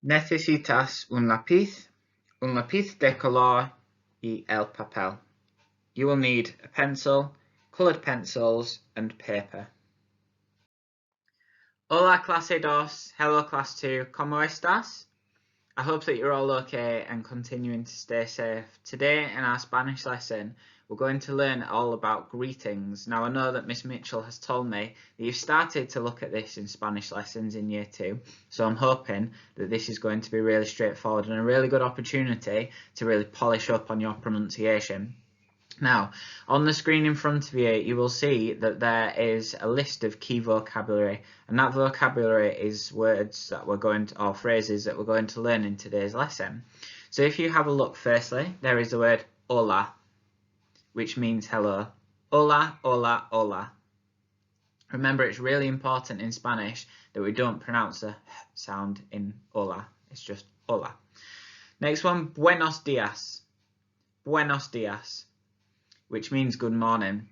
Necesitas un lápiz de color y el papel. You will need a pencil, coloured pencils, and paper. Hola clase 2, hello class 2, ¿cómo estás? I hope that you're all okay and continuing to stay safe. Today in our Spanish lesson, we're going to learn all about greetings. Now I know that Miss Mitchell has told me that you've started to look at this in Spanish lessons in year 2, so I'm hoping that this is going to be really straightforward and a really good opportunity to really polish up on your pronunciation. Now, on the screen in front of you, you will see that there is a list of key vocabulary, and that vocabulary is words that we're going to, or phrases that we're going to learn in today's lesson. So if you have a look, firstly, there is the word hola, which means hello. Hola, hola, hola. Remember, it's really important in Spanish that we don't pronounce the sound in hola. It's just hola. Next one, buenos dias. Buenos dias, which means good morning.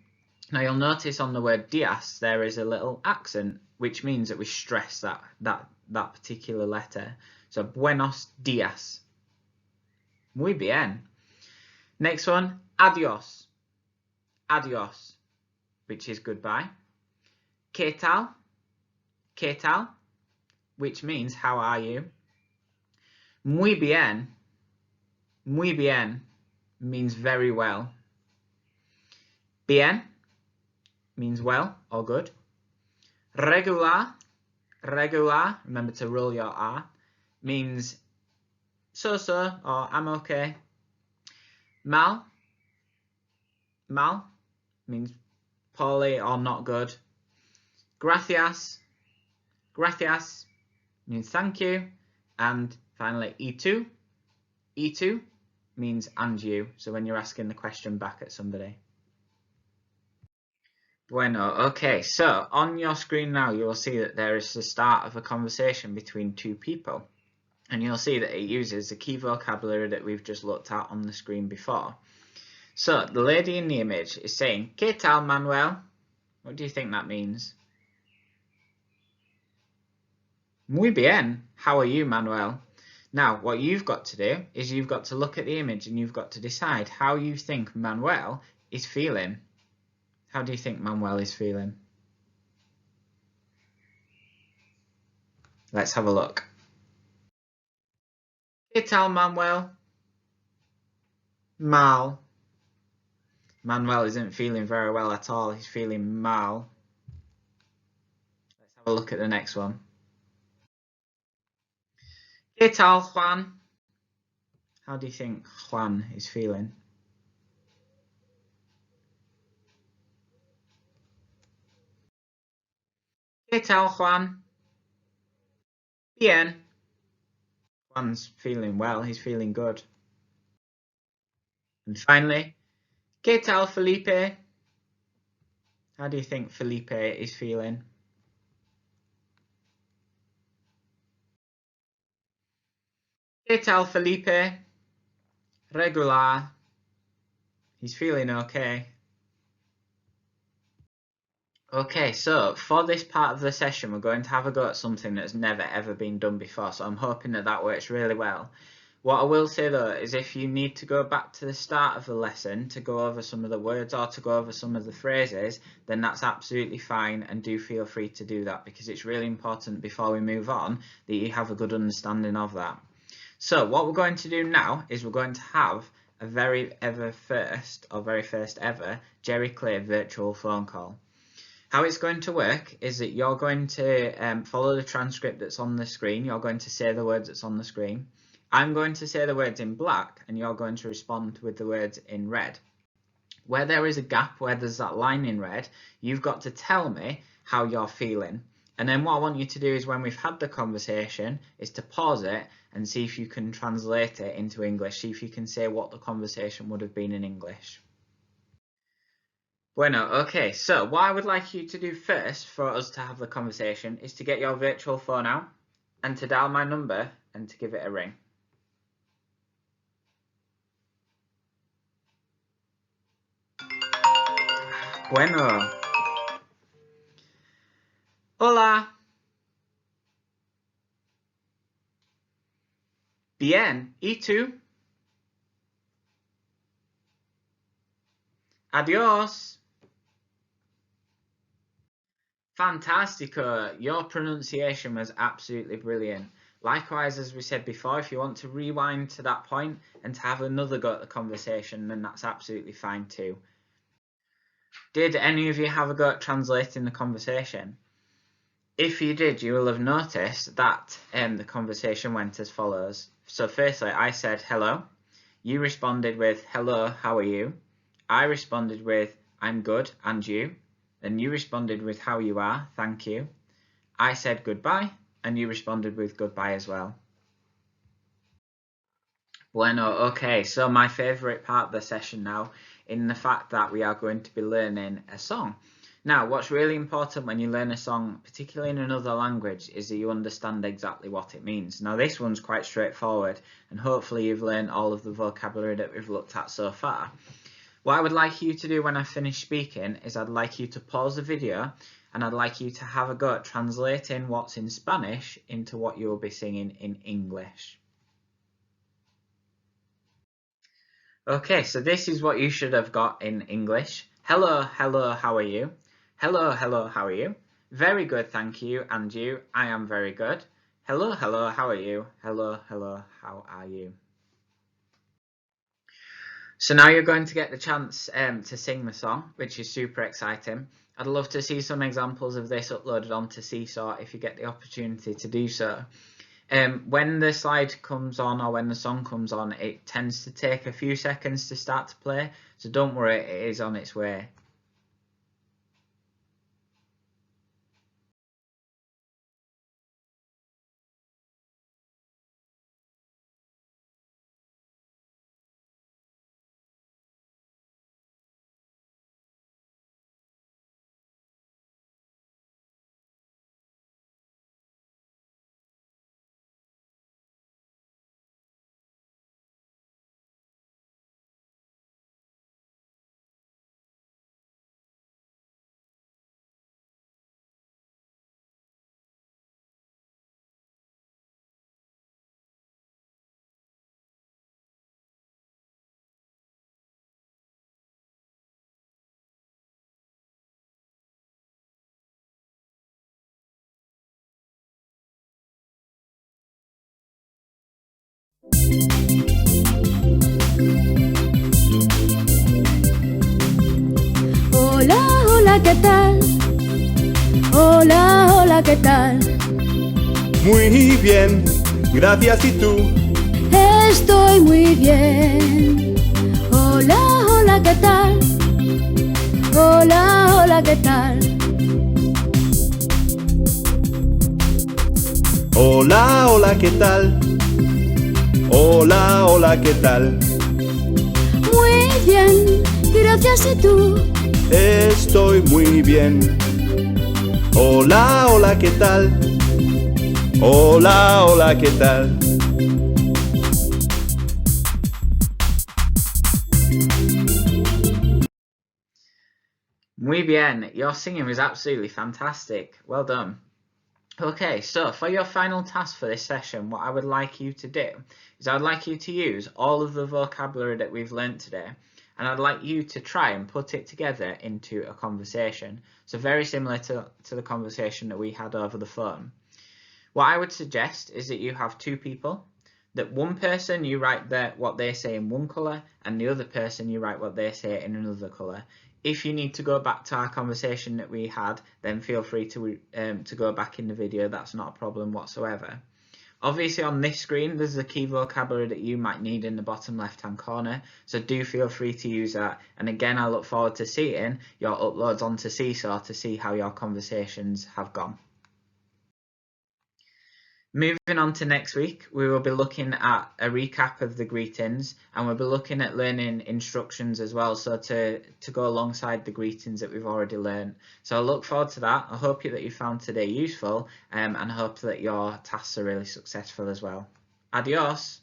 Now you'll notice on the word dias there is a little accent, which means that we stress that particular letter. So buenos dias. Muy bien. Next one, adios. Adios, which is goodbye. ¿Qué tal? ¿Qué tal? Which means how are you? Muy bien. Muy bien means very well. Bien means well or good. Regular, regular, remember to roll your R, means so-so or I'm okay. Mal, mal means poorly or not good. Gracias, gracias means thank you. And finally, y tú means and you. So when you're asking the question back at somebody. Bueno, okay, so on your screen now you will see that there is the start of a conversation between two people, and you'll see that it uses the key vocabulary that we've just looked at on the screen before. So the lady in the image is saying, ¿Qué tal, Manuel? What do you think that means? Muy bien. How are you, Manuel? Now, what you've got to do is you've got to look at the image and you've got to decide how you think Manuel is feeling. How do you think Manuel is feeling? Let's have a look. ¿Qué tal, Manuel? Mal. Manuel isn't feeling very well at all. He's feeling mal. Let's have a look at the next one. ¿Qué tal, Juan? How do you think Juan is feeling? ¿Qué tal, Juan? Bien. Juan's feeling well. He's feeling good. And finally, ¿Qué tal, Felipe? How do you think Felipe is feeling? ¿Qué tal, Felipe? Regular. He's feeling okay. Okay, so for this part of the session, we're going to have a go at something that's never ever been done before, so I'm hoping that that works really well. What I will say though is if you need to go back to the start of the lesson to go over some of the words or to go over some of the phrases, then that's absolutely fine, and do feel free to do that because it's really important before we move on that you have a good understanding of that. So what we're going to do now is we're going to have a very first ever Jerry Clay virtual phone call. How it's going to work is that you're going to follow the transcript that's on the screen. You're going to say the words that's on the screen. I'm going to say the words in black and you're going to respond with the words in red. Where there is a gap, where there's that line in red, you've got to tell me how you're feeling. And then what I want you to do is when we've had the conversation is to pause it and see if you can translate it into English. See if you can say what the conversation would have been in English. Bueno, okay, so what I would like you to do first for us to have the conversation is to get your virtual phone out and to dial my number and to give it a ring. Bueno. Hola. Bien. ¿Y tú? Adios. Fantastico. Your pronunciation was absolutely brilliant. Likewise, as we said before, if you want to rewind to that point and to have another go at the conversation, then that's absolutely fine too. Did any of you have a go at translating the conversation? If you did, you will have noticed that the conversation went as follows. So firstly, I said hello. You responded with hello, how are you? I responded with I'm good, and you? Then you responded with how you are, thank you. I said goodbye, and you responded with goodbye as well. Bueno, okay, so my favourite part of the session now, in the fact that we are going to be learning a song. Now, what's really important when you learn a song, particularly in another language, is that you understand exactly what it means. Now, this one's quite straightforward, and hopefully you've learned all of the vocabulary that we've looked at so far. What I would like you to do when I finish speaking is I'd like you to pause the video and I'd like you to have a go at translating what's in Spanish into what you'll be singing in English. Okay, so this is what you should have got in English. Hello, hello, how are you? Hello, hello, how are you? Very good, thank you. And you? I am very good. Hello, hello, how are you? Hello, hello, how are you? So now you're going to get the chance to sing the song, which is super exciting. I'd love to see some examples of this uploaded onto Seesaw if you get the opportunity to do so. When the slide comes on or when the song comes on, it tends to take a few seconds to start to play, so don't worry, it is on its way. Hola, hola, ¿qué tal? Hola, hola, ¿qué tal? Muy bien, gracias. ¿Y tú? Estoy muy bien. Hola, hola, ¿qué tal? Hola, hola, ¿qué tal? Hola, hola, ¿qué tal? Hola, hola, ¿qué tal? Muy bien, gracias. ¿Y tú? Estoy muy bien. Hola, hola, ¿qué tal? Hola, hola, ¿qué tal? Muy bien, your singing was absolutely fantastic. Well done. Okay, so for your final task for this session, what I would like you to do is I'd like you to use all of the vocabulary that we've learnt today, and I'd like you to try and put it together into a conversation. So very similar to the conversation that we had over the phone. What I would suggest is that you have two people, that one person you write what they say in one colour, and the other person you write what they say in another colour. If you need to go back to our conversation that we had, then feel free to go back in the video. That's not a problem whatsoever. Obviously on this screen there's the key vocabulary that you might need in the bottom left hand corner, so do feel free to use that. And again, I look forward to seeing your uploads onto Seesaw to see how your conversations have gone. Moving on to next week, we will be looking at a recap of the greetings, and we'll be looking at learning instructions as well, so to go alongside the greetings that we've already learned. So I look forward to that. I hope that you found today useful, and I hope that your tasks are really successful as well. Adios!